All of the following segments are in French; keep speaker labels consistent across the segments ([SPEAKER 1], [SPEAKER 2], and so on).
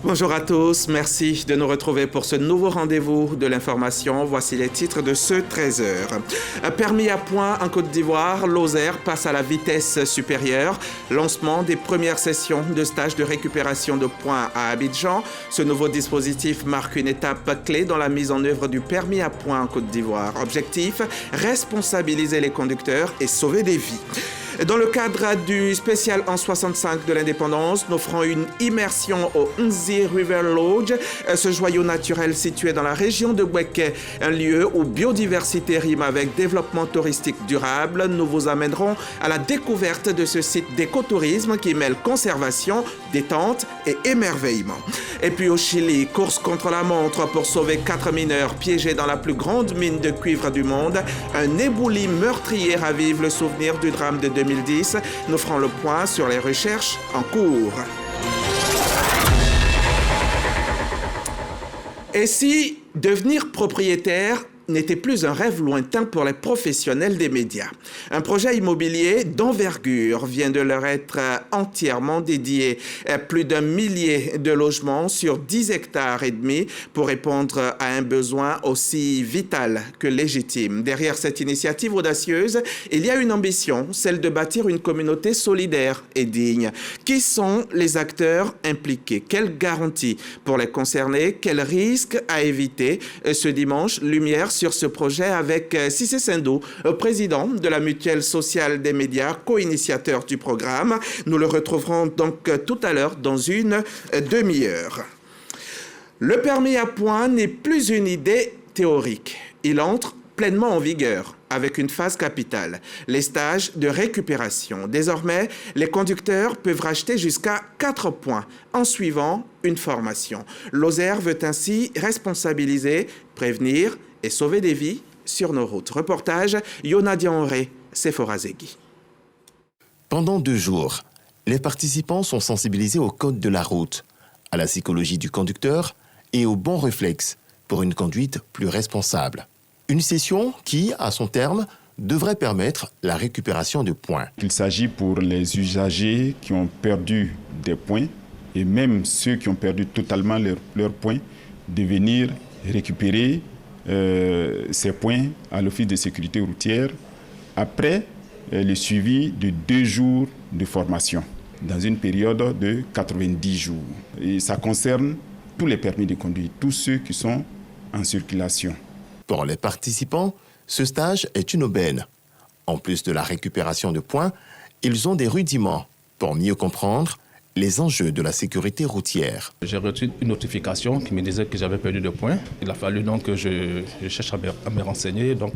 [SPEAKER 1] Bonjour à tous, merci de nous retrouver pour ce nouveau rendez-vous de l'information. Voici les titres de ce 13h. Permis à point en Côte d'Ivoire, Lozère passe à la vitesse supérieure. Lancement des premières sessions de stage de récupération de points à Abidjan. Ce nouveau dispositif marque une étape clé dans la mise en œuvre du permis à point en Côte d'Ivoire. Objectif, responsabiliser les conducteurs et sauver des vies. Dans le cadre du spécial an 65 de l'indépendance, nous ferons une immersion au Nzi River Lodge, ce joyau naturel situé dans la région de Bouéké, un lieu où biodiversité rime avec développement touristique durable. Nous vous amènerons à la découverte de ce site d'écotourisme qui mêle conservation, détente et émerveillement. Et puis au Chili, course contre la montre pour sauver 4 mineurs piégés dans la plus grande mine de cuivre du monde. Un éboulis meurtrier ravive le souvenir du drame de 2010. Nous ferons le point sur les recherches en cours. Et si devenir propriétaire n'était plus un rêve lointain pour les professionnels des médias. Un projet immobilier d'envergure vient de leur être entièrement dédié. Plus d'1 millier de logements sur 10 hectares et demi pour répondre à un besoin aussi vital que légitime. Derrière cette initiative audacieuse, il y a une ambition, celle de bâtir une communauté solidaire et digne. Qui sont les acteurs impliqués? Quelles garanties pour les concernés? Quels risques à éviter? Ce dimanche, lumière sur ce projet avec Cissé Sindou, président de la Mutuelle sociale des médias, co-initiateur du programme. Nous le retrouverons donc tout à l'heure dans une demi-heure. Le permis à point n'est plus une idée théorique. Il entre pleinement en vigueur avec une phase capitale, les stages de récupération. Désormais, les conducteurs peuvent racheter jusqu'à 4 points en suivant une formation. Lozère veut ainsi responsabiliser, prévenir et sauver des vies sur nos routes. Reportage, Yona Dianré, Sephora Zegui.
[SPEAKER 2] Pendant 2 jours, les participants sont sensibilisés au code de la route, à la psychologie du conducteur et aux bons réflexes pour une conduite plus responsable. Une session qui, à son terme, devrait permettre la récupération de points.
[SPEAKER 3] Il s'agit pour les usagers qui ont perdu des points et même ceux qui ont perdu totalement leurs points de venir récupérer ces points à l'Office de sécurité routière après le suivi de 2 jours de formation dans une période de 90 jours. Et ça concerne tous les permis de conduire, tous ceux qui sont en circulation.
[SPEAKER 2] Pour les participants, ce stage est une aubaine. En plus de la récupération de points, ils ont des rudiments pour mieux comprendre les enjeux de la sécurité routière.
[SPEAKER 4] J'ai reçu une notification qui me disait que j'avais perdu de points. Il a fallu donc que je cherche à me renseigner. Donc,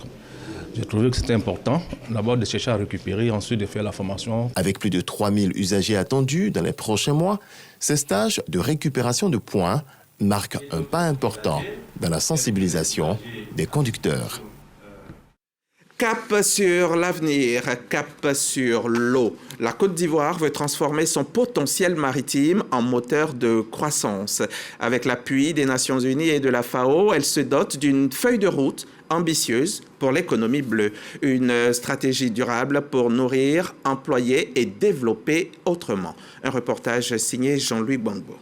[SPEAKER 4] j'ai trouvé que c'était important d'abord de chercher à récupérer, ensuite de faire la formation.
[SPEAKER 2] Avec plus de 3000 usagers attendus dans les prochains mois, ces stages de récupération de points marque un pas important dans la sensibilisation des conducteurs.
[SPEAKER 1] Cap sur l'avenir, cap sur l'eau. La Côte d'Ivoire veut transformer son potentiel maritime en moteur de croissance. Avec l'appui des Nations Unies et de la FAO, elle se dote d'une feuille de route ambitieuse pour l'économie bleue. Une stratégie durable pour nourrir, employer et développer autrement. Un reportage signé Jean-Louis Gbangbo.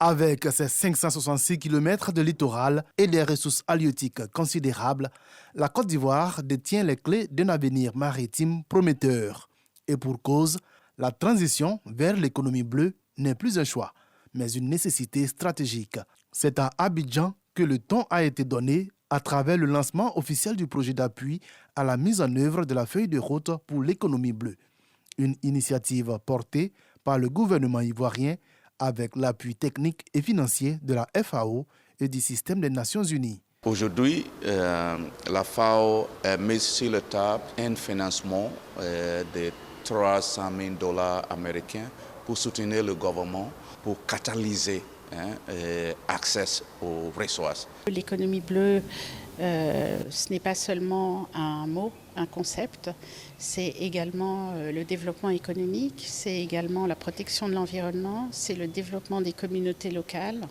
[SPEAKER 5] Avec ses 566 km de littoral et des ressources halieutiques considérables, la Côte d'Ivoire détient les clés d'un avenir maritime prometteur. Et pour cause, la transition vers l'économie bleue n'est plus un choix, mais une nécessité stratégique. C'est à Abidjan que le ton a été donné à travers le lancement officiel du projet d'appui à la mise en œuvre de la feuille de route pour l'économie bleue. Une initiative portée par le gouvernement ivoirien avec l'appui technique et financier de la FAO et du système des Nations Unies.
[SPEAKER 6] Aujourd'hui, la FAO a mis sur la table un financement de $300 000 américains pour soutenir le gouvernement, pour catalyser l'accès aux ressources.
[SPEAKER 7] L'économie bleue, ce n'est pas seulement un mot, un concept, c'est également le développement économique, c'est également la protection de l'environnement, c'est le développement des communautés locales,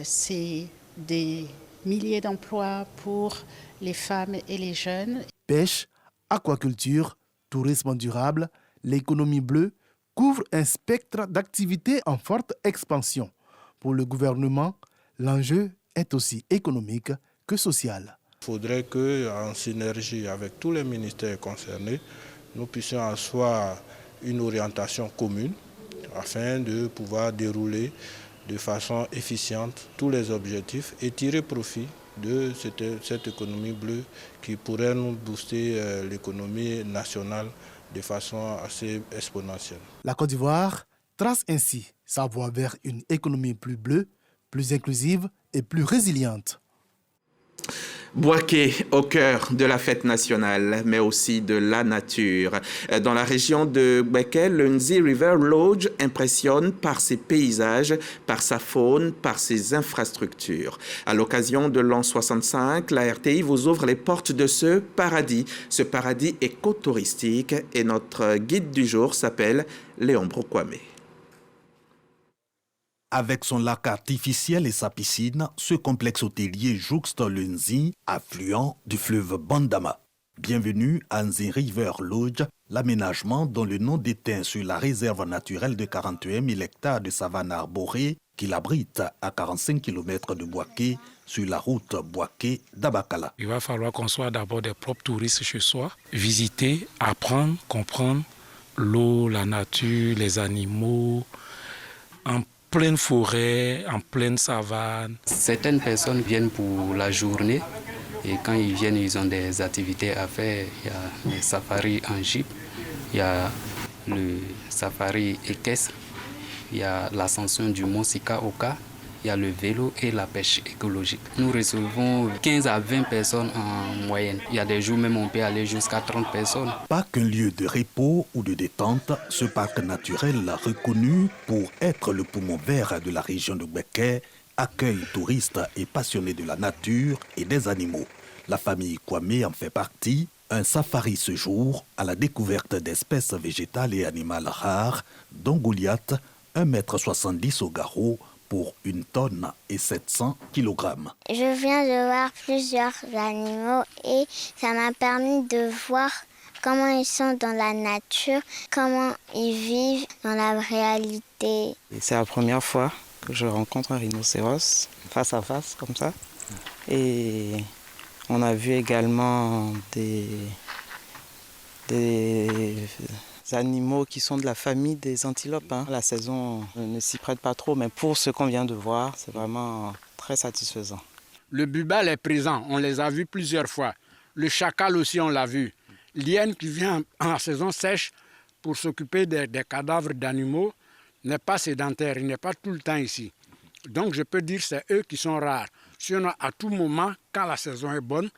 [SPEAKER 7] c'est des milliers d'emplois pour les femmes et les jeunes.
[SPEAKER 5] Pêche, aquaculture, tourisme durable, l'économie bleue couvre un spectre d'activités en forte expansion. Pour le gouvernement, l'enjeu est aussi économique que social.
[SPEAKER 8] Il faudrait qu'en synergie avec tous les ministères concernés, nous puissions asseoir une orientation commune afin de pouvoir dérouler de façon efficiente tous les objectifs et tirer profit de cette économie bleue qui pourrait nous booster l'économie nationale de façon assez exponentielle.
[SPEAKER 5] La Côte d'Ivoire trace ainsi sa voie vers une économie plus bleue, plus inclusive et plus résiliente.
[SPEAKER 1] Bouaké, au cœur de la fête nationale, mais aussi de la nature. Dans la région de Bouaké, le Nzi River Lodge impressionne par ses paysages, par sa faune, par ses infrastructures. À l'occasion de l'an 65, la RTI vous ouvre les portes de ce paradis écotouristique, et notre guide du jour s'appelle Léon Brokwame.
[SPEAKER 9] Avec son lac artificiel et sa piscine, ce complexe hôtelier jouxte le Nzi, affluent du fleuve Bandama. Bienvenue à Nzi River Lodge, l'aménagement dont le nom déteint sur la réserve naturelle de 41 000 hectares de savane arborée qu'il abrite à 45 km de Bouaké sur la route Bouaké-Dabakala.
[SPEAKER 10] Il va falloir qu'on soit d'abord des propres touristes chez soi, visiter, apprendre, comprendre l'eau, la nature, les animaux, en pleine forêt, en pleine savane.
[SPEAKER 11] Certaines personnes viennent pour la journée et quand ils viennent, ils ont des activités à faire. Il y a les safaris en jeep, il y a le safari équestre, il y a l'ascension du mont Sika-Oka, il y a le vélo et la pêche écologique. Nous recevons 15 à 20 personnes en moyenne. Il y a des jours même on peut aller jusqu'à 30 personnes.
[SPEAKER 9] Pas qu'un lieu de repos ou de détente, ce parc naturel reconnu pour être le poumon vert de la région de Bouaké accueille touristes et passionnés de la nature et des animaux. La famille Kwame en fait partie. Un safari ce jour à la découverte d'espèces végétales et animales rares, dont Goliath, 1,70 m au garrot, pour 1 tonne et 700 kg.
[SPEAKER 12] Je viens de voir plusieurs animaux et ça m'a permis de voir comment ils sont dans la nature, comment ils vivent dans la réalité.
[SPEAKER 13] C'est la première fois que je rencontre un rhinocéros face à face comme ça. Et on a vu également des animaux qui sont de la famille des antilopes. La saison ne s'y prête pas trop, mais pour ce qu'on vient de voir, c'est vraiment très satisfaisant.
[SPEAKER 14] Le bubal est présent, on les a vus plusieurs fois. Le chacal aussi, on l'a vu. L'hyène qui vient en saison sèche pour s'occuper des cadavres d'animaux n'est pas sédentaire, il n'est pas tout le temps ici. Donc je peux dire que c'est eux qui sont rares. Sinon, à tout moment, quand la saison est bonne,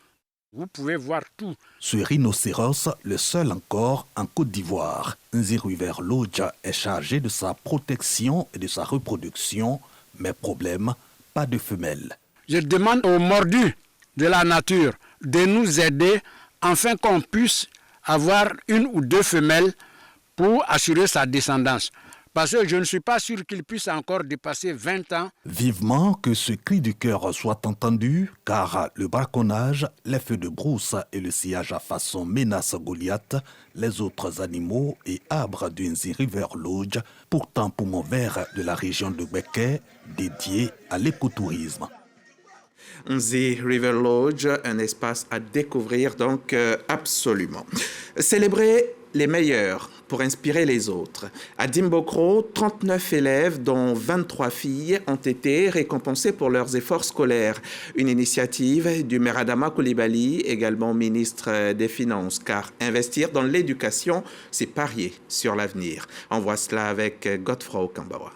[SPEAKER 14] vous pouvez voir tout.
[SPEAKER 9] Ce rhinocéros, le seul encore en Côte d'Ivoire. Nzi River Lodge est chargé de sa protection et de sa reproduction, mais problème, pas de femelles.
[SPEAKER 14] Je demande aux mordus de la nature de nous aider afin qu'on puisse avoir 1 ou 2 femelles pour assurer sa descendance. Parce que je ne suis pas sûr qu'il puisse encore dépasser 20 ans.
[SPEAKER 9] Vivement que ce cri du cœur soit entendu, car le braconnage, les feux de brousse et le sillage à façon menace Goliath, les autres animaux et arbres du Nzi River Lodge, pourtant poumon vert de la région de Bouaké, dédié à l'écotourisme.
[SPEAKER 1] Nzi River Lodge, un espace à découvrir donc absolument. Célébrer les meilleurs pour inspirer les autres. À Dimbokro, 39 élèves, dont 23 filles, ont été récompensés pour leurs efforts scolaires. Une initiative du maire Adama Coulibaly, également ministre des Finances, car investir dans l'éducation, c'est parier sur l'avenir. On voit cela avec Godefroy Kambawa.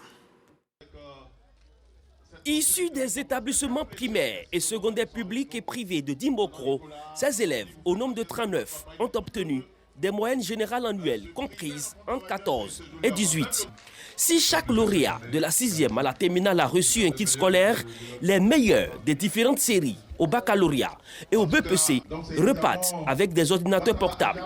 [SPEAKER 15] Issus des établissements primaires et secondaires publics et privés de Dimbokro, ces élèves, au nombre de 39, ont obtenu des moyennes générales annuelles comprises entre 14 et 18. Si chaque lauréat de la 6e à la terminale a reçu un kit scolaire, les meilleurs des différentes séries au baccalauréat et au BPC repartent avec des ordinateurs portables.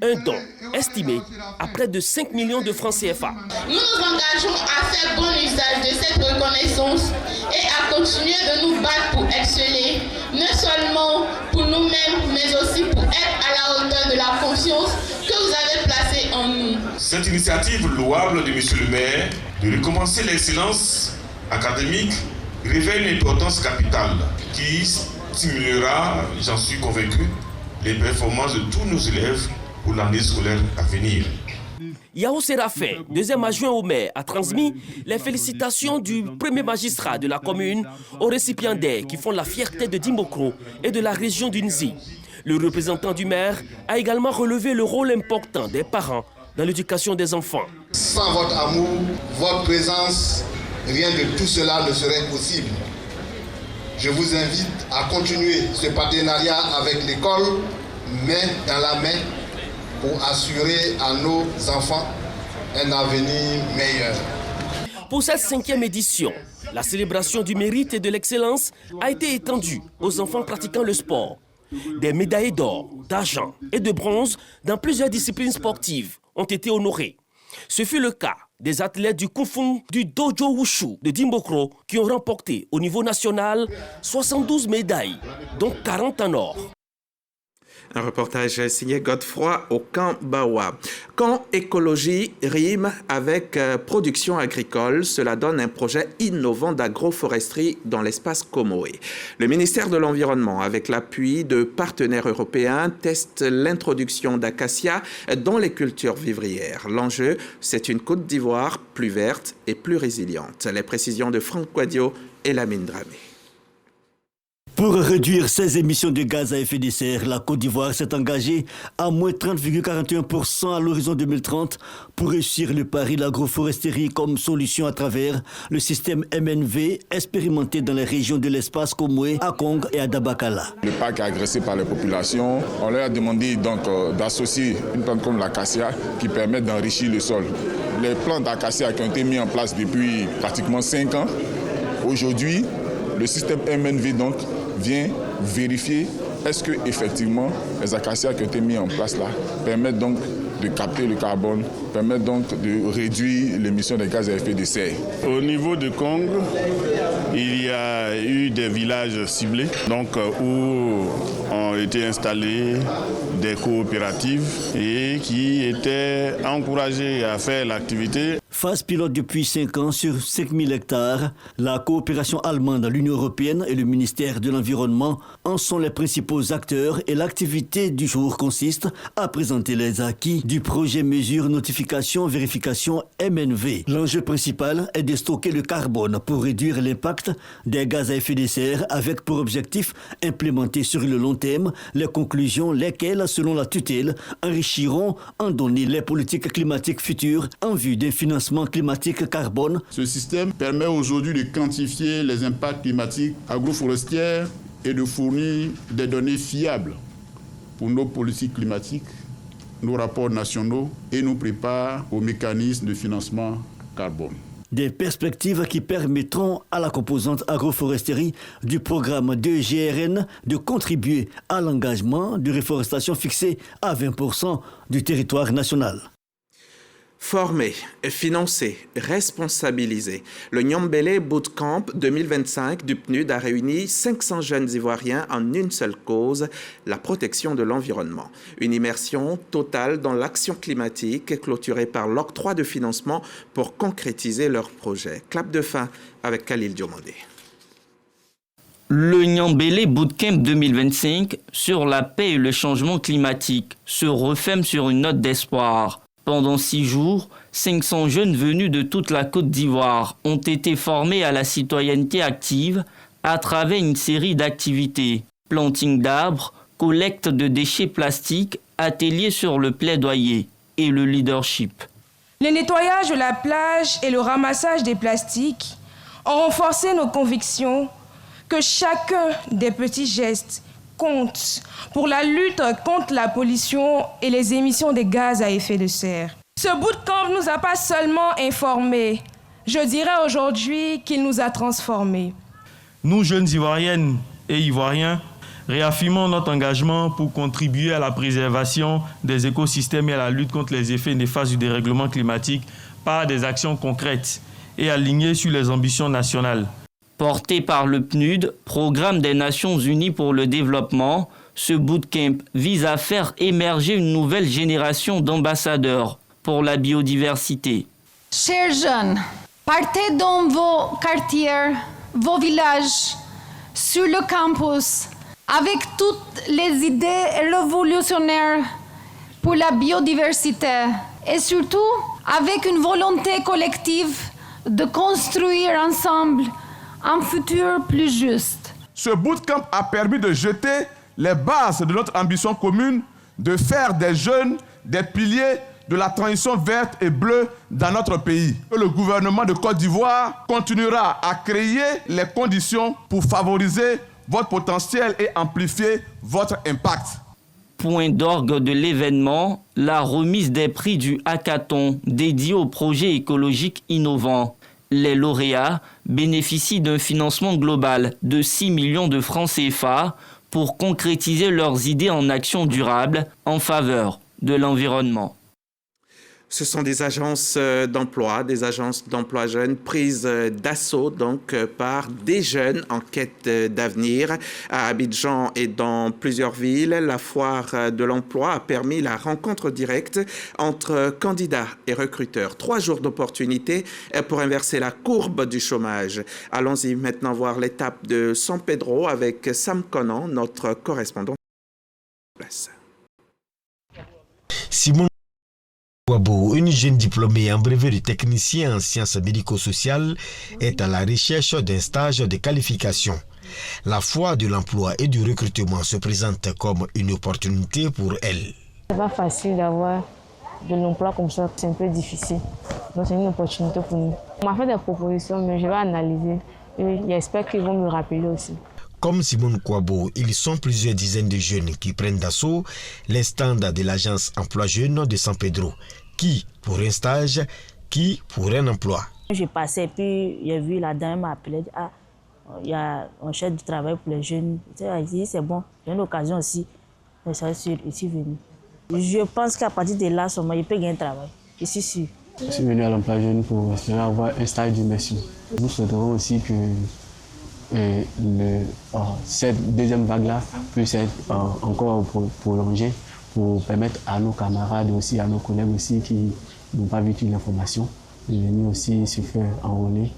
[SPEAKER 15] Un don estimé à près de 5 millions de francs CFA.
[SPEAKER 16] Nous nous engageons à faire bon usage de cette reconnaissance et à continuer de nous battre pour exceller, non seulement pour nous-mêmes, mais aussi pour être à la hauteur de la confiance que vous avez placée en nous.
[SPEAKER 17] Cette initiative louable de M. le maire de récompenser l'excellence académique révèle une importance capitale qui stimulera, j'en suis convaincu, les performances de tous nos élèves pour l'année scolaire à venir.
[SPEAKER 15] Yao Séraphin, deuxième adjoint au maire, a transmis les félicitations du premier magistrat de la commune aux récipiendaires qui font la fierté de Dimbokro et de la région d'Unzi. Le représentant du maire a également relevé le rôle important des parents dans l'éducation des enfants.
[SPEAKER 18] Sans votre amour, votre présence, rien de tout cela ne serait possible. Je vous invite à continuer ce partenariat avec l'école, main dans la main, pour assurer à nos enfants un avenir meilleur.
[SPEAKER 15] Pour cette 5e édition, la célébration du mérite et de l'excellence a été étendue aux enfants pratiquant le sport. Des médailles d'or, d'argent et de bronze dans plusieurs disciplines sportives ont été honorées. Ce fut le cas des athlètes du Kung Fu du Dojo Wushu de Dimbokro qui ont remporté au niveau national 72 médailles, dont 40 en or.
[SPEAKER 1] Un reportage signé Godefroy au camp Bawa. Quand écologie rime avec production agricole, cela donne un projet innovant d'agroforesterie dans l'espace Comoé. Le ministère de l'Environnement, avec l'appui de partenaires européens, teste l'introduction d'acacia dans les cultures vivrières. L'enjeu, c'est une Côte d'Ivoire plus verte et plus résiliente. Les précisions de Franck Quadio et Lamine Dramé.
[SPEAKER 19] Pour réduire ses émissions de gaz à effet de serre, la Côte d'Ivoire s'est engagée à moins 30,41% à l'horizon 2030 pour réussir le pari de l'agroforesterie comme solution à travers le système MNV expérimenté dans les régions de l'espace Comoé, à Kong et à Dabakala.
[SPEAKER 20] Le parc est agressé par les populations. On leur a demandé donc d'associer une plante comme l'acacia qui permet d'enrichir le sol. Les plantes d'acacia qui ont été mises en place depuis pratiquement 5 ans, aujourd'hui, le système MNV donc vient vérifier est-ce que effectivement les acacias qui ont été mis en place là permettent donc de capter le carbone, permettent donc de réduire l'émission des gaz à effet de serre.
[SPEAKER 21] Au niveau de Kong, il y a eu des villages ciblés donc, où ont été installées des coopératives et qui étaient encouragées à faire l'activité.
[SPEAKER 19] Phase pilote depuis 5 ans sur 5000 hectares, la coopération allemande, l'Union européenne et le ministère de l'Environnement en sont les principaux acteurs et l'activité du jour consiste à présenter les acquis du projet mesure notification vérification MNV. L'enjeu principal est de stocker le carbone pour réduire l'impact des gaz à effet de serre avec pour objectif implémenter sur le long terme les conclusions lesquelles, selon la tutelle, enrichiront en données les politiques climatiques futures en vue d'un financement climatique carbone.
[SPEAKER 22] Ce système permet aujourd'hui de quantifier les impacts climatiques agroforestiers et de fournir des données fiables pour nos politiques climatiques, nos rapports nationaux et nous prépare aux mécanismes de financement carbone.
[SPEAKER 19] Des perspectives qui permettront à la composante agroforesterie du programme de GRN de contribuer à l'engagement de réforestation fixé à 20% du territoire national.
[SPEAKER 1] Former, financer, responsabiliser. Le Nyombele Bootcamp 2025 du PNUD a réuni 500 jeunes Ivoiriens en une seule cause, la protection de l'environnement. Une immersion totale dans l'action climatique clôturée par l'octroi de financement pour concrétiser leurs projets. Clap de fin avec Khalil Diomandé.
[SPEAKER 23] Le Nyombele Bootcamp 2025 sur la paix et le changement climatique se referme sur une note d'espoir. Pendant 6 jours, 500 jeunes venus de toute la Côte d'Ivoire ont été formés à la citoyenneté active à travers une série d'activités. Planting d'arbres, collecte de déchets plastiques, ateliers sur le plaidoyer et le leadership.
[SPEAKER 24] Le nettoyage de la plage et le ramassage des plastiques ont renforcé nos convictions que chacun des petits gestes compte pour la lutte contre la pollution et les émissions de gaz à effet de serre. Ce bootcamp ne nous a pas seulement informés, je dirais aujourd'hui qu'il nous a transformés.
[SPEAKER 25] Nous, jeunes Ivoiriennes et Ivoiriens,
[SPEAKER 2] Réaffirmons notre engagement pour contribuer à la préservation des écosystèmes et à la lutte contre les effets néfastes du dérèglement climatique par des actions concrètes et alignées sur les ambitions nationales.
[SPEAKER 23] Porté par le PNUD, Programme des Nations Unies pour le développement, ce bootcamp vise à faire émerger une nouvelle génération d'ambassadeurs pour la biodiversité.
[SPEAKER 3] Chers jeunes, partez dans vos quartiers, vos villages, sur le campus, avec toutes les idées révolutionnaires pour la biodiversité et surtout avec une volonté collective de construire ensemble un futur plus juste.
[SPEAKER 4] Ce bootcamp a permis de jeter les bases de notre ambition commune de faire des jeunes des piliers de la transition verte et bleue dans notre pays. Le gouvernement de Côte d'Ivoire continuera à créer les conditions pour favoriser votre potentiel et amplifier votre impact.
[SPEAKER 23] Point d'orgue de l'événement, la remise des prix du hackathon dédié aux projets écologiques innovants. Les lauréats bénéficient d'un financement global de 6 millions de francs CFA pour concrétiser leurs idées en action durable en faveur de l'environnement.
[SPEAKER 1] Ce sont des agences d'emploi jeunes prises d'assaut donc par des jeunes en quête d'avenir. À Abidjan et dans plusieurs villes, la foire de l'emploi a permis la rencontre directe entre candidats et recruteurs. 3 jours d'opportunité pour inverser la courbe du chômage. Allons-y maintenant voir l'étape de San Pedro avec Sam Conan, notre correspondant.
[SPEAKER 6] Simon Kwabo, une jeune diplômée en brevet de technicien en sciences médico-sociales, est à la recherche d'un stage de qualification. La foire de l'emploi et du recrutement se présente comme une opportunité pour elle.
[SPEAKER 25] C'est pas facile d'avoir de l'emploi comme ça, c'est un peu difficile. Donc c'est une opportunité pour nous. On m'a fait des propositions, mais je vais analyser et j'espère qu'ils vont me rappeler aussi.
[SPEAKER 6] Comme Simone Kwabo, ils sont plusieurs dizaines de jeunes qui prennent d'assaut les stands de l'agence Emploi Jeunes de San Pedro. Qui pour un stage, qui pour un emploi.
[SPEAKER 25] Je passais, puis j'ai vu la dame m'appeler. Ah, il y a un chef de travail pour les jeunes. J'ai dit c'est bon, j'ai une occasion aussi. Mais ça, je suis venu. Je pense qu'à partir de là, je peux gagner un travail. Je suis sûr.
[SPEAKER 26] Je suis venu à l'emploi jeune pour avoir un stage d'immersion. Nous souhaiterons aussi que cette deuxième vague-là puisse être encore prolongée pour permettre à nos camarades aussi, à nos collègues aussi qui n'ont pas vécu l'information de venir aussi se faire enrôler.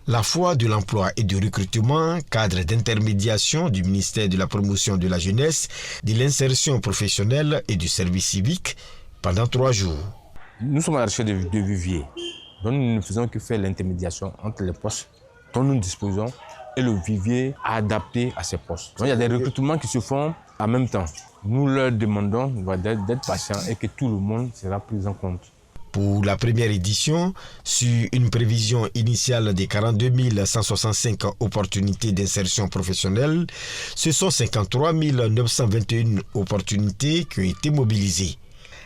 [SPEAKER 6] La foire de l'emploi et du recrutement, cadre d'intermédiation du ministère de la promotion de la jeunesse, de l'insertion professionnelle et du service civique pendant 3 jours.
[SPEAKER 27] Nous sommes à la recherche de viviers, donc nous ne faisons que faire l'intermédiation entre les postes dont nous disposons et le vivier adapté à ces postes. Donc il y a des recrutements qui se font en même temps. Nous leur demandons d'être patients et que tout le monde sera pris en compte.
[SPEAKER 6] Pour la première édition, sur une prévision initiale de 42 165 opportunités d'insertion professionnelle, ce sont 53 921 opportunités qui ont été mobilisées.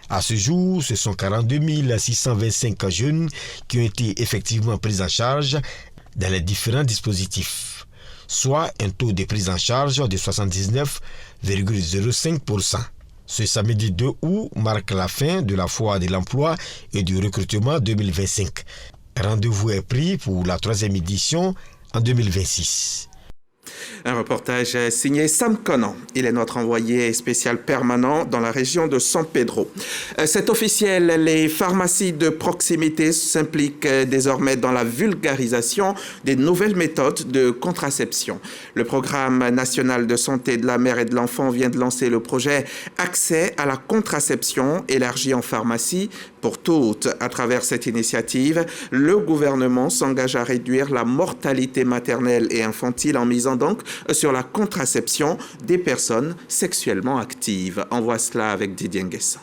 [SPEAKER 6] À ce jour, ce sont 42 625 jeunes qui ont été effectivement pris en charge dans les différents dispositifs, soit un taux de prise en charge de 79,05%. Ce samedi 2 août marque la fin de la foire de l'emploi et du recrutement 2025. Rendez-vous est pris pour la 3e édition en 2026.
[SPEAKER 1] Un reportage signé Sam Conan. Il est notre envoyé spécial permanent dans la région de San Pedro. C'est officiel, les pharmacies de proximité s'impliquent désormais dans la vulgarisation des nouvelles méthodes de contraception. Le programme national de santé de la mère et de l'enfant vient de lancer le projet Accès à la contraception élargi en pharmacie pour toutes. À travers cette initiative, le gouvernement s'engage à réduire la mortalité maternelle et infantile en misant donc sur la contraception des personnes sexuellement actives. On voit cela avec Didier Nguessan.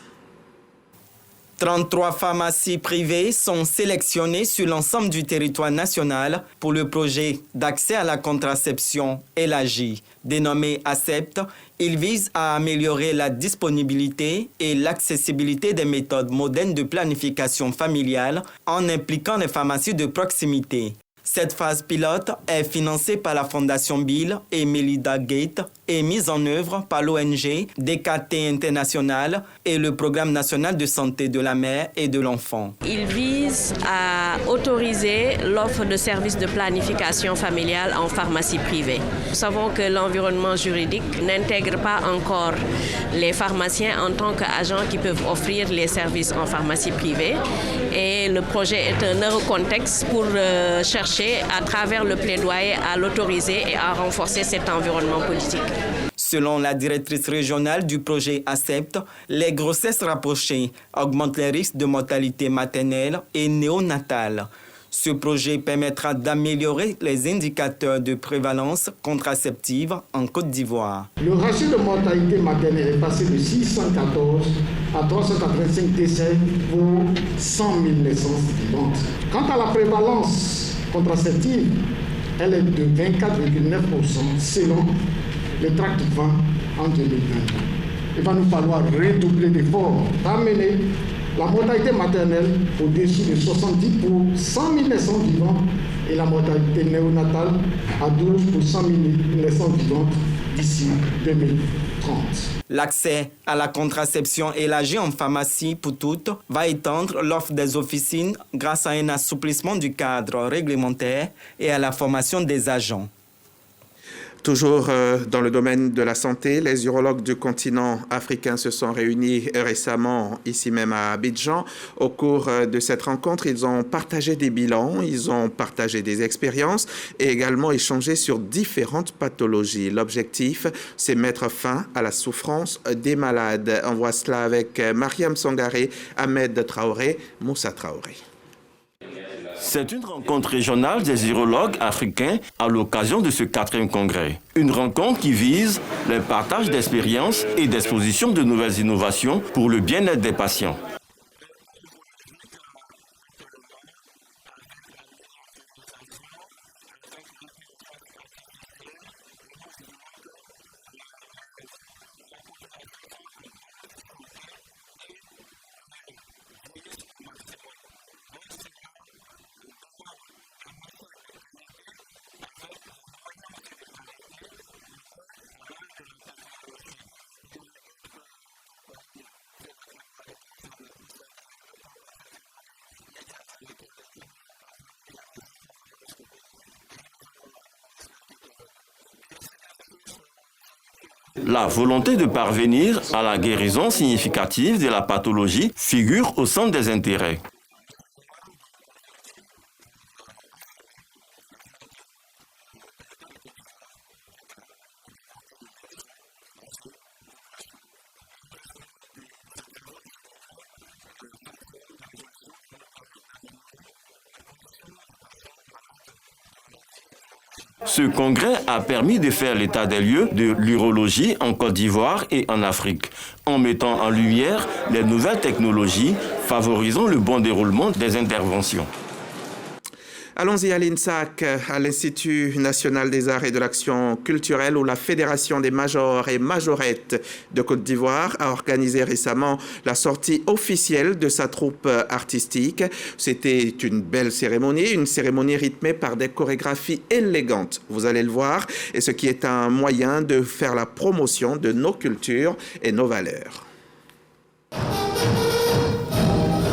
[SPEAKER 28] 33 pharmacies privées sont sélectionnées sur l'ensemble du territoire national pour le projet d'accès à la contraception élargie. Dénommé ACCEPT, il vise à améliorer la disponibilité et l'accessibilité des méthodes modernes de planification familiale en impliquant les pharmacies de proximité. Cette phase pilote est financée par la Fondation Bill et Melinda Gates et mise en œuvre par l'ONG DKT International et le Programme national de santé de la mère et de l'enfant.
[SPEAKER 5] Il vise à autoriser l'offre de services de planification familiale en pharmacie privée. Nous savons que l'environnement juridique n'intègre pas encore les pharmaciens en tant qu'agents qui peuvent offrir les services en pharmacie privée. Et le projet est un heureux contexte pour chercher à travers le plaidoyer à l'autoriser et à renforcer cet environnement politique.
[SPEAKER 28] Selon la directrice régionale du projet ACEPT, les grossesses rapprochées augmentent les risques de mortalité maternelle et néonatale. Ce projet permettra d'améliorer les indicateurs de prévalence contraceptive en Côte d'Ivoire.
[SPEAKER 7] Le ratio de mortalité maternelle est passé de 614 à 385 décès pour 100 000 naissances vivantes. Quant à la prévalence contraceptive, elle est de 24,9% selon le tract 20 en 2020. Il va nous falloir redoubler d'efforts d'amener la mortalité maternelle au-dessus de 70 pour 100 000 naissances vivantes et la mortalité néonatale à 12 pour 100 000 naissances vivantes d'ici 2030.
[SPEAKER 28] L'accès à la contraception élargie en pharmacie pour toutes va étendre l'offre des officines grâce à un assouplissement du cadre réglementaire et à la formation des agents.
[SPEAKER 1] Toujours dans le domaine de la santé, les urologues du continent africain se sont réunis récemment ici même à Abidjan. Au cours de cette rencontre, ils ont partagé des bilans, ils ont partagé des expériences et également échangé sur différentes pathologies. L'objectif, c'est mettre fin à la souffrance des malades. On voit cela avec Mariam Sangaré, Ahmed Traoré, Moussa Traoré.
[SPEAKER 8] C'est une rencontre régionale des urologues africains à l'occasion de ce 4e congrès. Une rencontre qui vise le partage d'expériences et d'exposition de nouvelles innovations pour le bien-être des patients. La volonté de parvenir à la guérison significative de la pathologie figure au centre des intérêts. Ce congrès a permis de faire l'état des lieux de l'urologie en Côte d'Ivoire et en Afrique, en mettant en lumière les nouvelles technologies favorisant le bon déroulement des interventions.
[SPEAKER 1] Allons-y à l'INSAC, à l'Institut national des arts et de l'action culturelle, où la Fédération des majors et majorettes de Côte d'Ivoire a organisé récemment la sortie officielle de sa troupe artistique. C'était une belle cérémonie, une cérémonie rythmée par des chorégraphies élégantes, vous allez le voir, et ce qui est un moyen de faire la promotion de nos cultures et nos valeurs.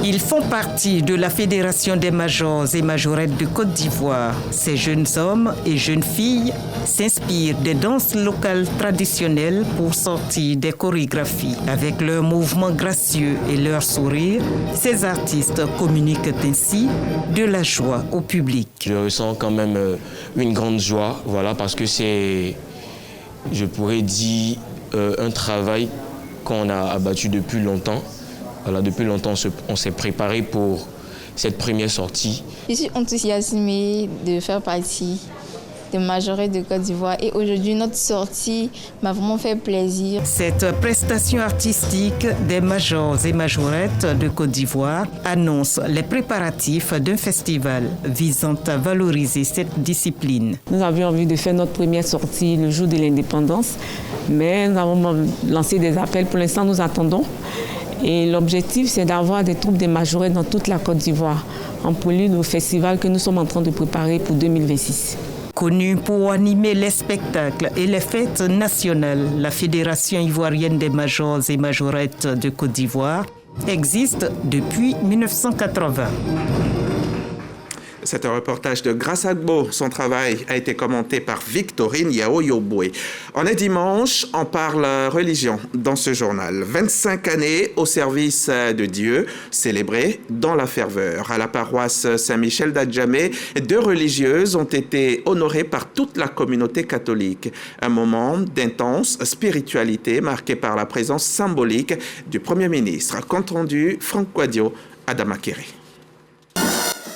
[SPEAKER 10] Ils font partie de la Fédération des majors et majorettes de Côte d'Ivoire. Ces jeunes hommes et jeunes filles s'inspirent des danses locales traditionnelles pour sortir des chorégraphies. Avec leurs mouvements gracieux et leur sourire, ces artistes communiquent ainsi de la joie au public.
[SPEAKER 11] Je ressens quand même une grande joie, voilà, parce que c'est, je pourrais dire, un travail qu'on a abattu depuis longtemps. Voilà, depuis longtemps, on s'est préparé pour cette première sortie.
[SPEAKER 12] Je suis enthousiasmée de faire partie des majorettes de Côte d'Ivoire et aujourd'hui, notre sortie m'a vraiment fait plaisir.
[SPEAKER 10] Cette prestation artistique des majors et majorettes de Côte d'Ivoire annonce les préparatifs d'un festival visant à valoriser cette discipline.
[SPEAKER 13] Nous avions envie de faire notre première sortie le jour de l'indépendance, mais nous avons lancé des appels. Pour l'instant, nous attendons. Et l'objectif, c'est d'avoir des troupes de majorettes dans toute la Côte d'Ivoire, en prélude au festival que nous sommes en train de préparer pour 2026.
[SPEAKER 10] Connue pour animer les spectacles et les fêtes nationales, la Fédération ivoirienne des majors et majorettes de Côte d'Ivoire existe depuis 1980.
[SPEAKER 1] C'est un reportage de Grace Agbo. Son travail a été commenté par Victorine Yao-Yoboué. On est dimanche, on parle religion dans ce journal. 25 années au service de Dieu, célébrées dans la ferveur. À la paroisse Saint-Michel d'Adjamé, 2 religieuses ont été honorées par toute la communauté catholique. Un moment d'intense spiritualité marqué par la présence symbolique du Premier ministre. Compte rendu, Franck Quadio, Adama Kéré.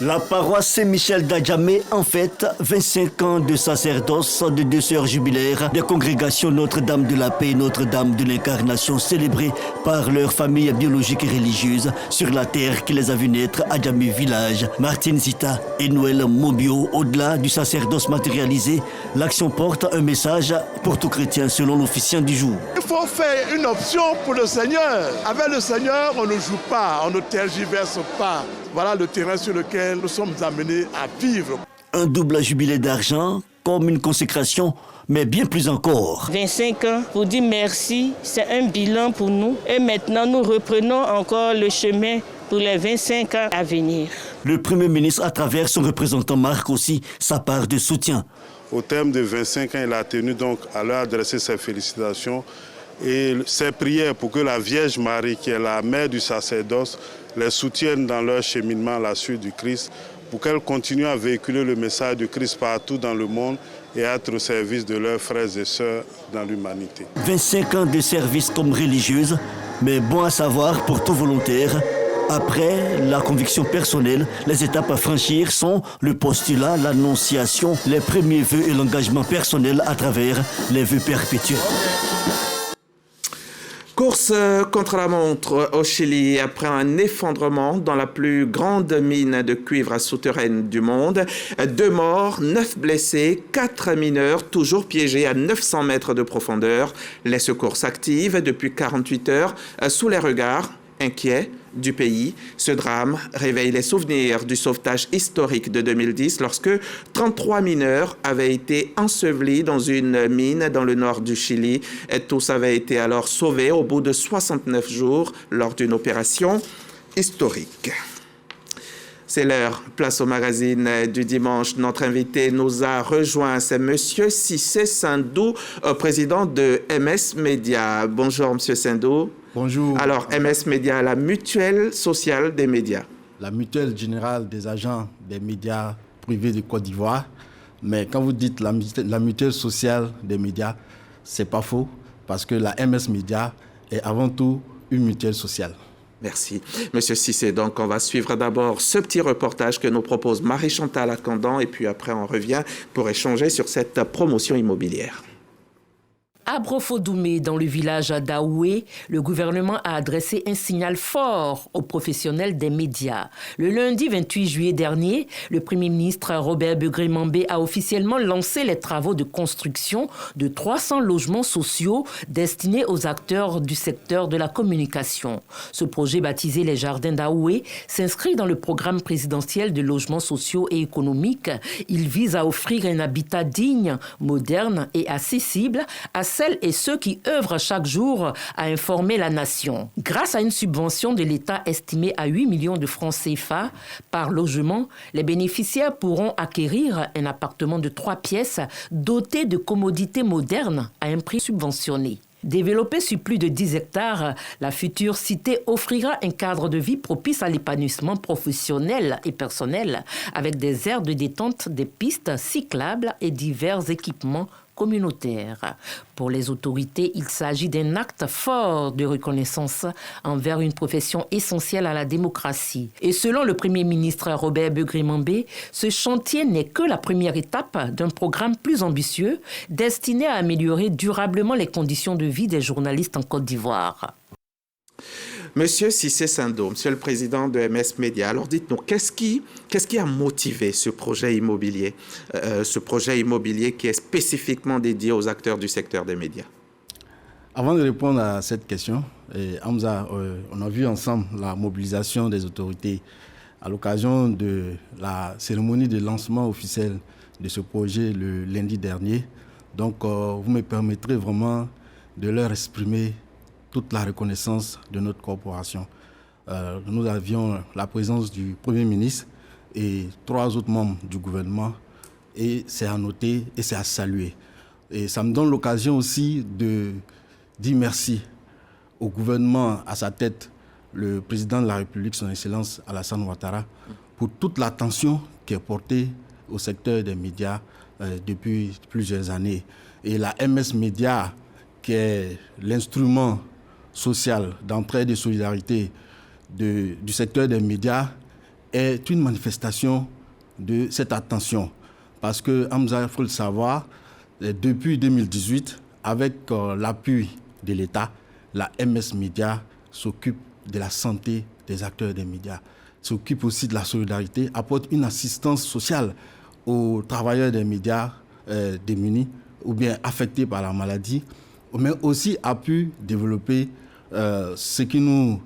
[SPEAKER 19] La paroisse Saint-Michel d'Adjamé en fête 25 ans de sacerdoce de 2 sœurs jubilaires des congrégations Notre-Dame de la Paix et Notre-Dame de l'Incarnation célébrées par leur famille biologique et religieuse sur la terre qui les a vus naître à Adjamé village. Martine Zita et Noël Mobio, au-delà du sacerdoce matérialisé, l'action porte un message pour tout chrétien selon l'officiant du jour.
[SPEAKER 9] Il faut faire une option pour le Seigneur. Avec le Seigneur, on ne joue pas, on ne tergiverse pas. Voilà le terrain sur lequel nous sommes amenés à vivre.
[SPEAKER 19] Un double jubilé d'argent, comme une consécration, mais bien plus encore.
[SPEAKER 14] 25 ans pour dire merci, c'est un bilan pour nous. Et maintenant, nous reprenons encore le chemin pour les 25 ans à venir.
[SPEAKER 19] Le Premier ministre, à travers son représentant, marque aussi sa part de soutien.
[SPEAKER 15] Au terme de 25 ans, il a tenu donc à leur adresser ses félicitations et ses prières pour que la Vierge Marie, qui est la mère du sacerdoce, les soutienne dans leur cheminement à la suite du Christ, pour qu'elles continuent à véhiculer le message du Christ partout dans le monde et être au service de leurs frères et sœurs dans l'humanité.
[SPEAKER 19] 25 ans de service comme religieuse, mais bon à savoir pour tout volontaire. Après la conviction personnelle, les étapes à franchir sont le postulat, l'annonciation, les premiers vœux et l'engagement personnel à travers les vœux perpétuels.
[SPEAKER 1] Course contre la montre au Chili après un effondrement dans la plus grande mine de cuivre souterraine du monde. 2 morts, 9 blessés, 4 mineurs toujours piégés à 900 mètres de profondeur. Les secours s'activent depuis 48 heures sous les regards inquiets du pays. Ce drame réveille les souvenirs du sauvetage historique de 2010 lorsque 33 mineurs avaient été ensevelis dans une mine dans le nord du Chili. Et tous avaient été alors sauvés au bout de 69 jours lors d'une opération historique. C'est l'heure. Place au magazine du dimanche. Notre invité nous a rejoint. C'est Monsieur Cissé Sindou, président de MS Média. Bonjour, Monsieur Sindou.
[SPEAKER 16] Bonjour.
[SPEAKER 1] Alors, MS Média, la mutuelle sociale des médias.
[SPEAKER 16] La mutuelle générale des agents des médias privés de Côte d'Ivoire. Mais quand vous dites la mutuelle sociale des médias, c'est pas faux, parce que la MS Média est avant tout une mutuelle sociale.
[SPEAKER 1] Merci. Monsieur Cissé, donc on va suivre d'abord ce petit reportage que nous propose Marie-Chantal Akandan et puis après on revient pour échanger sur cette promotion immobilière.
[SPEAKER 17] À Brofodoumé, dans le village d'Aoué, le gouvernement a adressé un signal fort aux professionnels des médias. Le lundi 28 juillet dernier, le Premier ministre Robert Begré-Mambé a officiellement lancé les travaux de construction de 300 logements sociaux destinés aux acteurs du secteur de la communication. Ce projet, baptisé les Jardins d'Aoué, s'inscrit dans le programme présidentiel de logements sociaux et économiques. Il vise à offrir un habitat digne, moderne et accessible à celles et ceux qui œuvrent chaque jour à informer la nation. Grâce à une subvention de l'État estimée à 8 millions de francs CFA par logement, les bénéficiaires pourront acquérir un appartement de 3 pièces doté de commodités modernes à un prix subventionné. Développée sur plus de 10 hectares, la future cité offrira un cadre de vie propice à l'épanouissement professionnel et personnel avec des aires de détente, des pistes cyclables et divers équipements communautaire. Pour les autorités, il s'agit d'un acte fort de reconnaissance envers une profession essentielle à la démocratie. Et selon le Premier ministre Robert Begré-Mambé, ce chantier n'est que la première étape d'un programme plus ambitieux destiné à améliorer durablement les conditions de vie des journalistes en Côte d'Ivoire.
[SPEAKER 1] Monsieur Cissé Sindou, Monsieur le Président de MS Média, alors dites-nous, qu'est-ce qui a motivé ce projet immobilier qui est spécifiquement dédié aux acteurs du secteur des médias?
[SPEAKER 16] Avant de répondre à cette question, Hamza, on a vu ensemble la mobilisation des autorités à l'occasion de la cérémonie de lancement officiel de ce projet le lundi dernier. Donc, vous me permettrez vraiment de leur exprimer toute la reconnaissance de notre corporation. Nous avions la présence du Premier ministre et 3 autres membres du gouvernement, et c'est à noter et c'est à saluer. Et ça me donne l'occasion aussi de dire merci au gouvernement, à sa tête, le président de la République, son Excellence Alassane Ouattara, pour toute l'attention qui est portée au secteur des médias depuis plusieurs années. Et la MS Média, qui est l'instrument social d'entraide et de solidarité du secteur des médias, est une manifestation de cette attention. Parce que, Hamza, il faut le savoir, depuis 2018, avec l'appui de l'État, la MS Média s'occupe de la santé des acteurs des médias, s'occupe aussi de la solidarité, apporte une assistance sociale aux travailleurs des médias démunis ou bien affectés par la maladie, mais aussi a pu développer ce qui est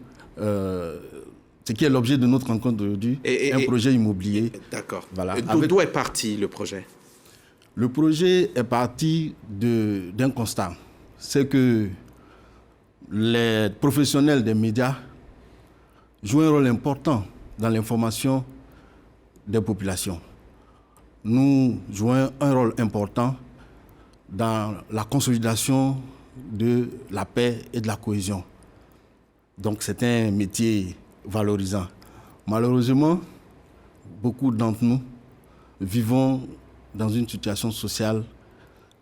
[SPEAKER 16] l'objet de notre rencontre aujourd'hui, un projet immobilier.
[SPEAKER 1] D'accord.
[SPEAKER 16] Voilà.
[SPEAKER 1] D'où est parti le projet?
[SPEAKER 16] Le projet est parti d'un constat. C'est que les professionnels des médias jouent un rôle important dans l'information des populations. Nous jouons un rôle important dans la consolidation de la paix et de la cohésion. Donc c'est un métier valorisant. Malheureusement, beaucoup d'entre nous vivons dans une situation sociale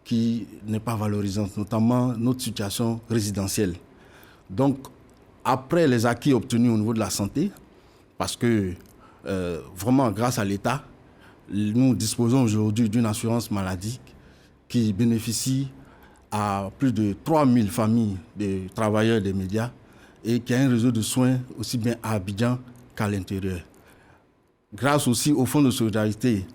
[SPEAKER 16] qui n'est pas valorisante, notamment notre situation résidentielle. Donc, après les acquis obtenus au niveau de la santé, parce que vraiment grâce à l'État, nous disposons aujourd'hui d'une assurance maladie qui bénéficie à plus de 3000 familles de travailleurs des médias et qui a un réseau de soins aussi bien à Abidjan qu'à l'intérieur. Grâce aussi au Fonds de solidarité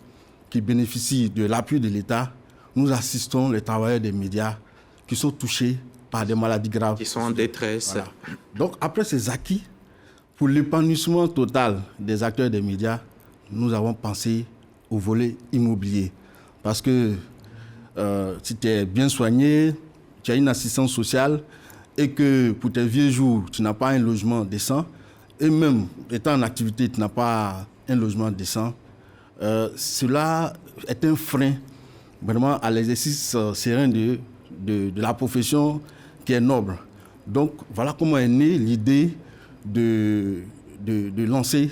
[SPEAKER 16] qui bénéficie de l'appui de l'État, nous assistons les travailleurs des médias qui sont touchés par des maladies graves.
[SPEAKER 1] Qui sont en détresse.
[SPEAKER 16] Voilà. Donc après ces acquis, pour l'épanouissement total des acteurs des médias, nous avons pensé au volet immobilier. Parce que si tu es bien soigné, tu as une assistance sociale et que pour tes vieux jours, tu n'as pas un logement décent, et même étant en activité, tu n'as pas un logement décent, cela est un frein vraiment à l'exercice serein de la profession qui est noble. Donc voilà comment est née l'idée de lancer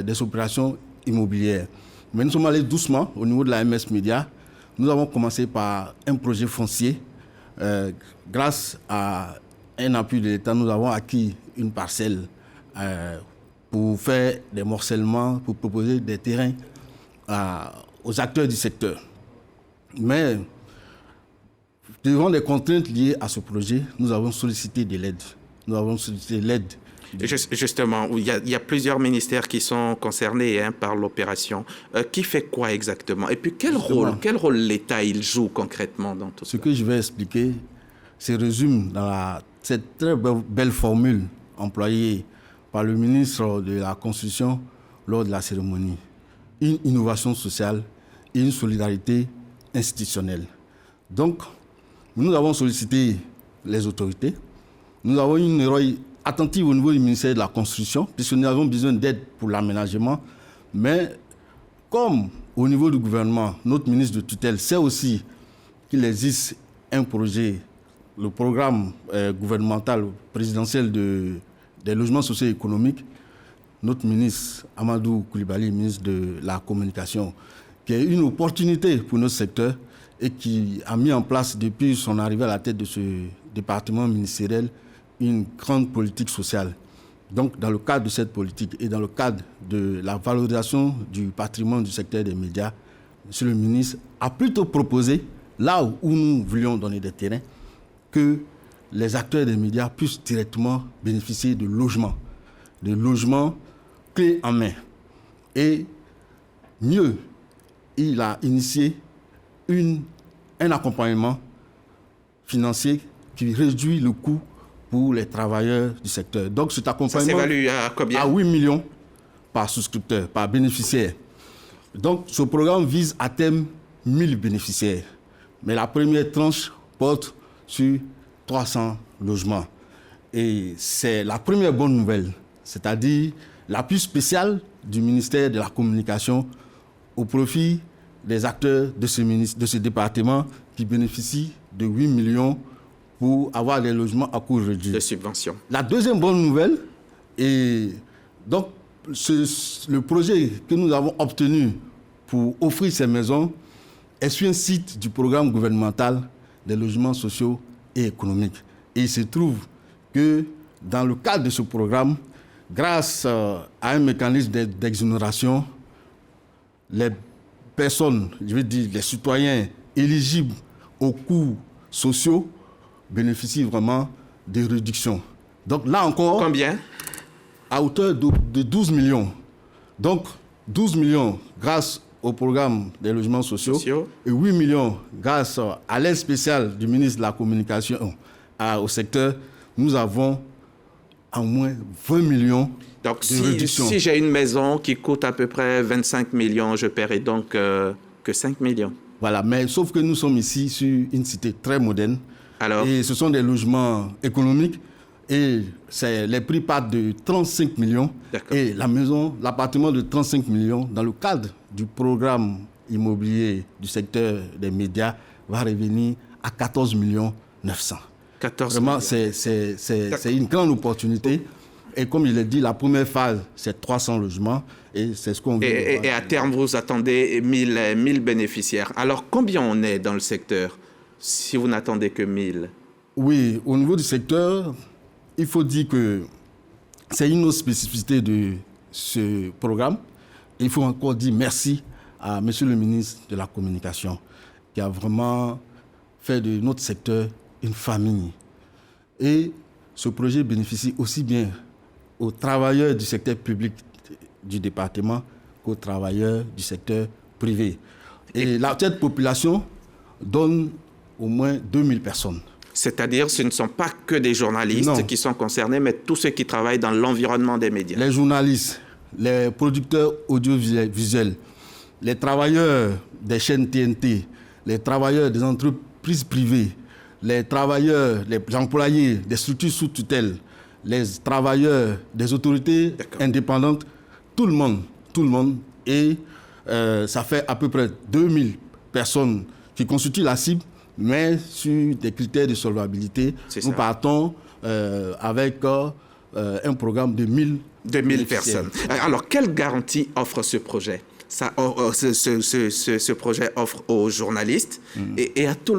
[SPEAKER 16] des opérations immobilières. Mais nous sommes allés doucement au niveau de la MS Média. Nous avons commencé par un projet foncier. Grâce à un appui de l'État, nous avons acquis une parcelle pour faire des morcellements, pour proposer des terrains aux acteurs du secteur. Mais devant les contraintes liées à ce projet, nous avons sollicité de l'aide. Nous avons sollicité l'aide.
[SPEAKER 1] Justement, il y a plusieurs ministères qui sont concernés par l'opération. Qui fait quoi exactement? Et puis quel rôle l'État il joue concrètement dans tout ça?
[SPEAKER 16] Ce que je vais expliquer se résume dans cette très belle formule employée par le ministre de la Constitution lors de la cérémonie. Une innovation sociale et une solidarité institutionnelle. Donc, nous avons sollicité les autorités. Nous avons une oreille attentive au niveau du ministère de la Construction, puisque nous avons besoin d'aide pour l'aménagement. Mais comme au niveau du gouvernement, notre ministre de tutelle sait aussi qu'il existe un projet, le programme gouvernemental présidentiel des logements sociaux et économiques, notre ministre Amadou Koulibaly, ministre de la Communication, qui est une opportunité pour notre secteur et qui a mis en place depuis son arrivée à la tête de ce département ministériel une grande politique sociale. Donc, dans le cadre de cette politique et dans le cadre de la valorisation du patrimoine du secteur des médias, M. le ministre a plutôt proposé, là où nous voulions donner des terrains, que les acteurs des médias puissent directement bénéficier de logements clés en main. Et mieux, il a initié un accompagnement financier qui réduit le coût pour les travailleurs du secteur. Donc cet accompagnement...
[SPEAKER 1] Ça s'évalue à combien?
[SPEAKER 16] À 8 millions par souscripteur, par bénéficiaire. Donc ce programme vise à terme 1000 bénéficiaires. Mais la première tranche porte sur 300 logements. Et c'est la première bonne nouvelle, c'est-à-dire l'appui spécial du ministère de la Communication au profit des acteurs de ce département qui bénéficient de 8 millions pour avoir des logements à coût réduit.
[SPEAKER 1] De subventions.
[SPEAKER 16] La deuxième bonne nouvelle, et donc le projet que nous avons obtenu pour offrir ces maisons est sur un site du programme gouvernemental des logements sociaux et économiques. Et il se trouve que dans le cadre de ce programme, grâce à un mécanisme d'exonération, les personnes, je veux dire les citoyens éligibles aux coûts sociaux bénéficient vraiment de réductions. Donc là encore...
[SPEAKER 1] Combien?
[SPEAKER 16] À hauteur de 12 millions. Donc 12 millions grâce au programme des logements sociaux. Et 8 millions grâce à l'aide spéciale du ministre de la Communication au secteur. Nous avons au moins 20 millions
[SPEAKER 1] donc,
[SPEAKER 16] de réduction.
[SPEAKER 1] Si j'ai une maison qui coûte à peu près 25 millions, je paierai donc que 5 millions.
[SPEAKER 16] Voilà, mais sauf que nous sommes ici sur une cité très moderne.
[SPEAKER 1] Alors,
[SPEAKER 16] et ce sont des logements économiques. Et les prix partent de 35 millions. Et la maison, l'appartement de 35 millions, dans le cadre du programme immobilier du secteur des médias, va revenir à 14 millions 900.
[SPEAKER 1] 14
[SPEAKER 16] Vraiment,
[SPEAKER 1] millions.
[SPEAKER 16] c'est une grande opportunité. Et comme je l'ai dit, la première phase, c'est 300 logements. Et c'est ce qu'on veut.
[SPEAKER 1] Et à terme, vous attendez 1000 bénéficiaires. Alors, combien on est dans le secteur, si vous n'attendez que 1000?
[SPEAKER 16] Oui, au niveau du secteur... Il faut dire que c'est une autre spécificité de ce programme. Il faut encore dire merci à M. le ministre de la Communication qui a vraiment fait de notre secteur une famille. Et ce projet bénéficie aussi bien aux travailleurs du secteur public du département qu'aux travailleurs du secteur privé. Et cette population donne au moins 2000 personnes.
[SPEAKER 1] C'est-à-dire, ce ne sont pas que des journalistes qui sont concernés, mais tous ceux qui travaillent dans l'environnement des médias.
[SPEAKER 16] Les journalistes, les producteurs audiovisuels, les travailleurs des chaînes TNT, les travailleurs des entreprises privées, les travailleurs, les employés des structures sous tutelle, les travailleurs des autorités indépendantes, tout le monde. Et ça fait à peu près 2000 personnes qui constituent la cible. Mais sur des critères de solvabilité, nous partons avec un programme de 1000
[SPEAKER 1] personnes. Alors, quelle garantie offre ce projet? Ce projet offre aux journalistes et à tous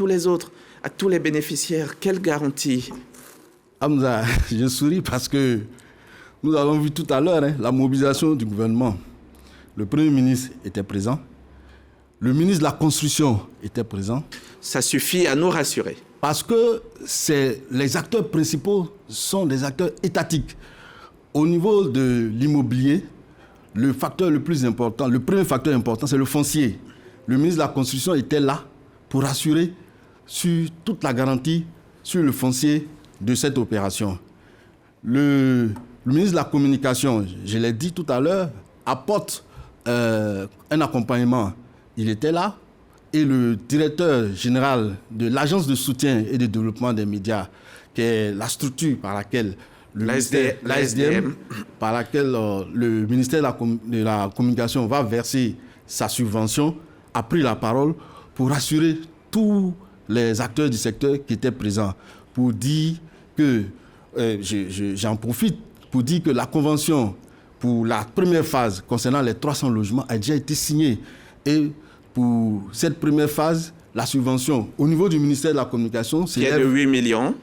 [SPEAKER 1] les autres, à tous les bénéficiaires. Quelle garantie?
[SPEAKER 16] Hamza, je souris parce que nous avons vu tout à l'heure la mobilisation du gouvernement. Le Premier ministre était présent. Le ministre de la Construction était présent.
[SPEAKER 1] Ça suffit à nous rassurer.
[SPEAKER 16] Parce que les acteurs principaux sont des acteurs étatiques. Au niveau de l'immobilier, le facteur le plus important, le premier facteur important, c'est le foncier. Le ministre de la Construction était là pour assurer sur toute la garantie sur le foncier de cette opération. Le ministre de la Communication, je l'ai dit tout à l'heure, apporte un accompagnement. Il était là. Et le directeur général de l'Agence de soutien et de développement des médias, qui est la structure par laquelle l'ASDM, par laquelle le ministère de la Communication va verser sa subvention, a pris la parole pour rassurer tous les acteurs du secteur qui étaient présents, pour dire que, j'en profite, pour dire que la convention pour la première phase concernant les 300 logements a déjà été signée. Et pour cette première phase, la subvention au niveau du ministère de la Communication, c'est
[SPEAKER 1] de 8 millions.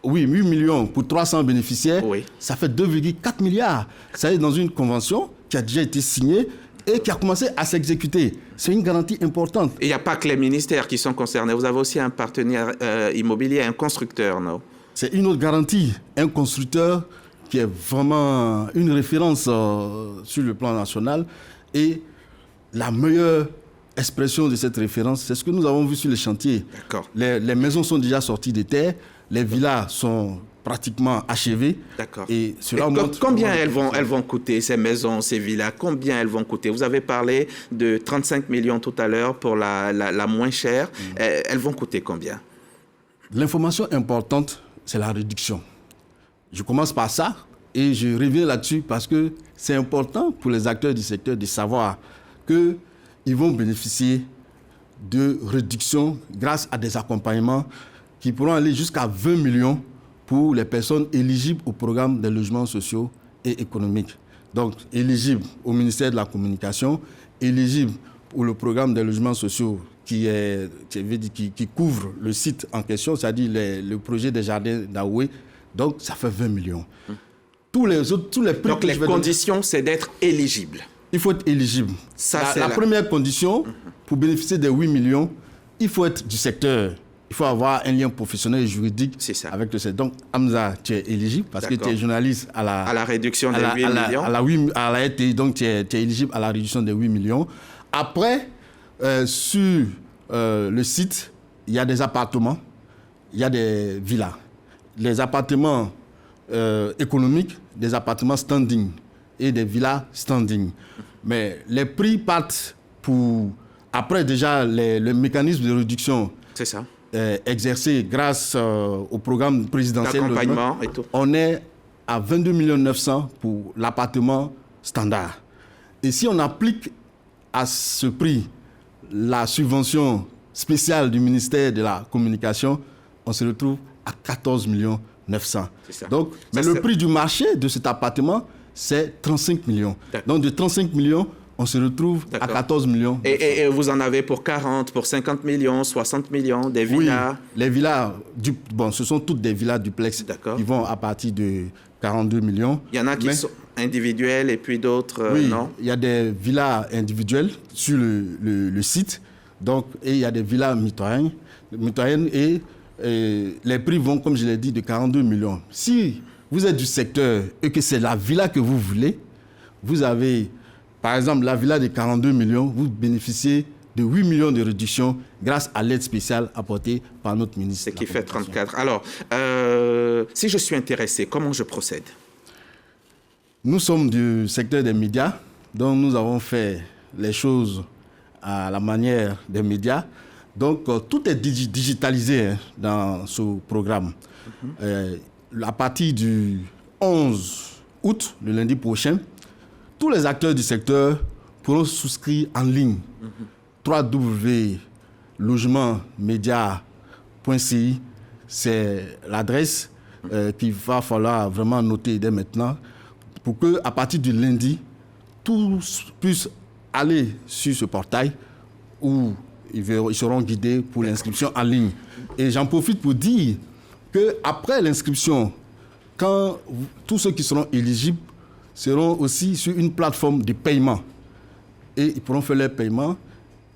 [SPEAKER 16] Oui, 8 millions pour 300 bénéficiaires. Oui. Ça fait 2,4 milliards. Ça est dans une convention qui a déjà été signée et qui a commencé à s'exécuter. C'est une garantie importante.
[SPEAKER 1] Il n'y a pas que les ministères qui sont concernés. Vous avez aussi un partenaire immobilier, un constructeur, non?
[SPEAKER 16] C'est une autre garantie. Un constructeur qui est vraiment une référence sur le plan national et la meilleure expression de cette référence, c'est ce que nous avons vu sur les chantiers.
[SPEAKER 1] D'accord.
[SPEAKER 16] Les maisons sont déjà sorties des terres, les villas sont pratiquement achevées.
[SPEAKER 1] D'accord.
[SPEAKER 16] Et cela montre
[SPEAKER 1] combien elles vont coûter, ces maisons, ces villas? Combien elles vont coûter? Vous avez parlé de 35 millions tout à l'heure pour la moins chère. Elles vont coûter combien?
[SPEAKER 16] L'information importante, c'est la réduction. Je commence par ça et je reviens là-dessus parce que c'est important pour les acteurs du secteur de savoir qu'ils vont bénéficier de réductions grâce à des accompagnements qui pourront aller jusqu'à 20 millions pour les personnes éligibles au programme des logements sociaux et économiques. Donc, éligibles au ministère de la Communication, éligibles pour le programme des logements sociaux qui couvre le site en question, c'est-à-dire le projet des jardins d'Aoué. Donc, ça fait 20 millions. Tous les prix.
[SPEAKER 1] Donc, les conditions, c'est d'être éligible.
[SPEAKER 16] Il faut être éligible. La première condition, pour bénéficier des 8 millions, il faut être du secteur. Il faut avoir un lien professionnel et juridique avec le secteur. Donc, Hamza, tu es éligible parce que tu es journaliste à la
[SPEAKER 1] réduction des 8 millions.
[SPEAKER 16] À la RTI, donc tu es éligible à la réduction des 8 millions. Après, sur le site, il y a des appartements, il y a des villas. Les appartements économiques, des appartements standing et des villas standing. Mais les prix partent après déjà le mécanisme de réduction.
[SPEAKER 1] C'est ça.
[SPEAKER 16] Exercé grâce au programme présidentiel.
[SPEAKER 1] D'accompagnement et tout.
[SPEAKER 16] On est à 22 900 000 pour l'appartement standard. Et si on applique à ce prix la subvention spéciale du ministère de la Communication, on se retrouve à 14 900 000. Donc, mais le prix du marché de cet appartement, c'est 35 millions. Donc, de 35 millions, on se retrouve à 14 millions.
[SPEAKER 1] Et vous en avez pour 40, pour 50 millions, 60 millions, des villas?
[SPEAKER 16] Oui, les villas, ce sont toutes des villas duplex qui vont à partir de 42 millions.
[SPEAKER 1] Il y en a qui sont individuelles et puis d'autres, non?
[SPEAKER 16] Il y a des villas individuelles sur le site. Donc, et il y a des villas mitoyennes et les prix vont, comme je l'ai dit, de 42 millions. Si vous êtes du secteur et que c'est la villa que vous voulez, vous avez... Par exemple, la villa de 42 millions, vous bénéficiez de 8 millions de réduction grâce à l'aide spéciale apportée par notre ministre.
[SPEAKER 1] Ce qui fait 34. Alors, si je suis intéressé, comment je procède?
[SPEAKER 16] Nous sommes du secteur des médias, donc nous avons fait les choses à la manière des médias. Donc, tout est digitalisé dans ce programme. À partir du 11 août, le lundi prochain, tous les acteurs du secteur pourront souscrire en ligne. www.logementmedia.ci, c'est l'adresse qu'il va falloir vraiment noter dès maintenant pour qu'à partir du lundi, tous puissent aller sur ce portail où ils seront guidés pour l'inscription en ligne. Et j'en profite pour dire qu'après l'inscription, quand tous ceux qui seront éligibles seront aussi sur une plateforme de paiement. Et ils pourront faire leur paiement,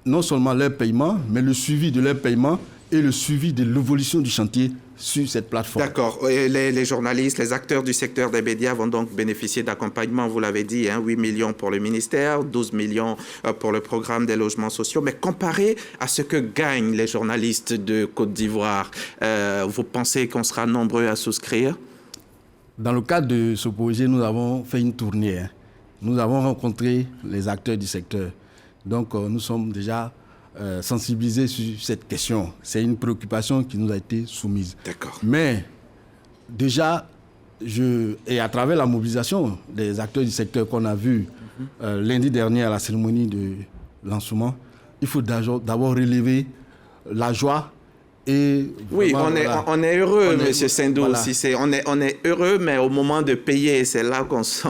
[SPEAKER 16] non seulement leur paiement, mais le suivi de leur paiement et le suivi de l'évolution du chantier sur cette plateforme.
[SPEAKER 1] D'accord. Les journalistes, les acteurs du secteur des médias vont donc bénéficier d'accompagnement, vous l'avez dit, 8 millions pour le ministère, 12 millions pour le programme des logements sociaux. Mais comparé à ce que gagnent les journalistes de Côte d'Ivoire, vous pensez qu'on sera nombreux à souscrire?
[SPEAKER 16] Dans le cadre de ce projet, nous avons fait une tournée. Nous avons rencontré les acteurs du secteur. Donc, nous sommes déjà sensibilisés sur cette question. C'est une préoccupation qui nous a été soumise.
[SPEAKER 1] D'accord.
[SPEAKER 16] Mais déjà, et à travers la mobilisation des acteurs du secteur qu'on a vu lundi dernier à la cérémonie de lancement, il faut d'abord relever la joie. Et
[SPEAKER 1] oui, on est heureux, M. Sendou. Voilà. On est heureux, mais au moment de payer, c'est là qu'on sent...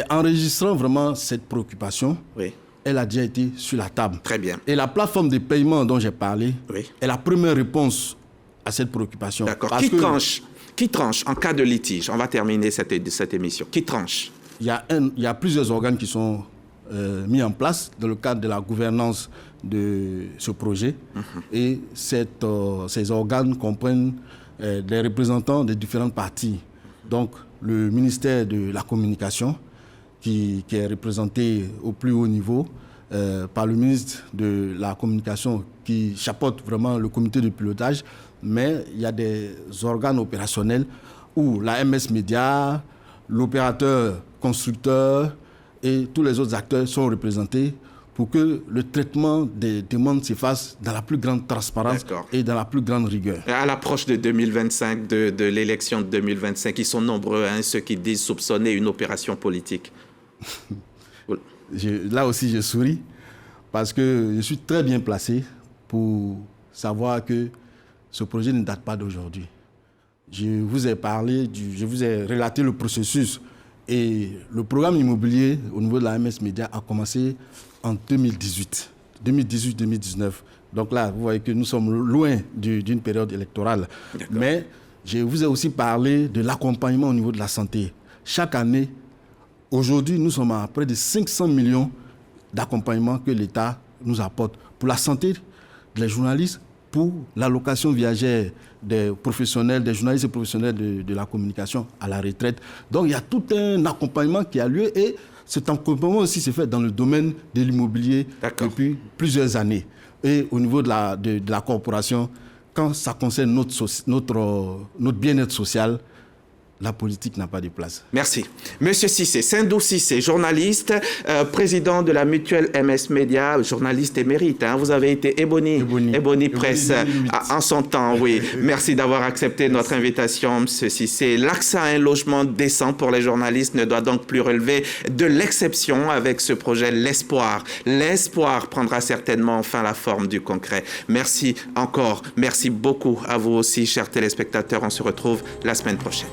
[SPEAKER 16] Enregistrant vraiment cette préoccupation, elle a déjà été sur la table.
[SPEAKER 1] Très bien.
[SPEAKER 16] Et la plateforme de paiement dont j'ai parlé est la première réponse à cette préoccupation.
[SPEAKER 1] D'accord. Qui tranche en cas de litige? On va terminer cette émission. Qui tranche?
[SPEAKER 16] Il y a plusieurs organes qui sont mis en place dans le cadre de la gouvernance de ce projet. Et ces organes comprennent des représentants des différentes parties. Donc, le ministère de la Communication, qui est représenté au plus haut niveau, par le ministre de la Communication qui chapeaute vraiment le comité de pilotage, mais il y a des organes opérationnels où la MS Média, l'opérateur constructeur et tous les autres acteurs sont représentés pour que le traitement des demandes se fasse dans la plus grande transparence et dans la plus grande rigueur.
[SPEAKER 1] À l'approche de 2025, de l'élection de 2025, ils sont nombreux, ceux qui disent soupçonner une opération politique.
[SPEAKER 16] Là aussi, je souris parce que je suis très bien placé pour savoir que ce projet ne date pas d'aujourd'hui. Je vous ai relaté le processus et le programme immobilier au niveau de la MS Média a commencé en 2018-2019. Donc là, vous voyez que nous sommes loin d'une période électorale. Mais je vous ai aussi parlé de l'accompagnement au niveau de la santé. Chaque année, aujourd'hui, nous sommes à près de 500 millions d'accompagnement que l'État nous apporte pour la santé des journalistes, pour l'allocation viagère des professionnels, des journalistes et professionnels de la communication à la retraite. Donc il y a tout un accompagnement qui a lieu et cet accompagnement aussi se fait dans le domaine de l'immobilier depuis plusieurs années. Et au niveau de la corporation, quand ça concerne notre bien-être social, la politique n'a pas de place.
[SPEAKER 1] Merci. Monsieur Cissé, Sindou Cissé, journaliste, président de la mutuelle MS Média, journaliste émérite. Vous avez été Ebony Presse en son temps, oui. Merci d'avoir accepté notre invitation, monsieur Cissé. L'accès à un logement décent pour les journalistes ne doit donc plus relever de l'exception avec ce projet L'Espoir. L'Espoir prendra certainement enfin la forme du concret. Merci encore. Merci beaucoup à vous aussi, chers téléspectateurs. On se retrouve la semaine prochaine.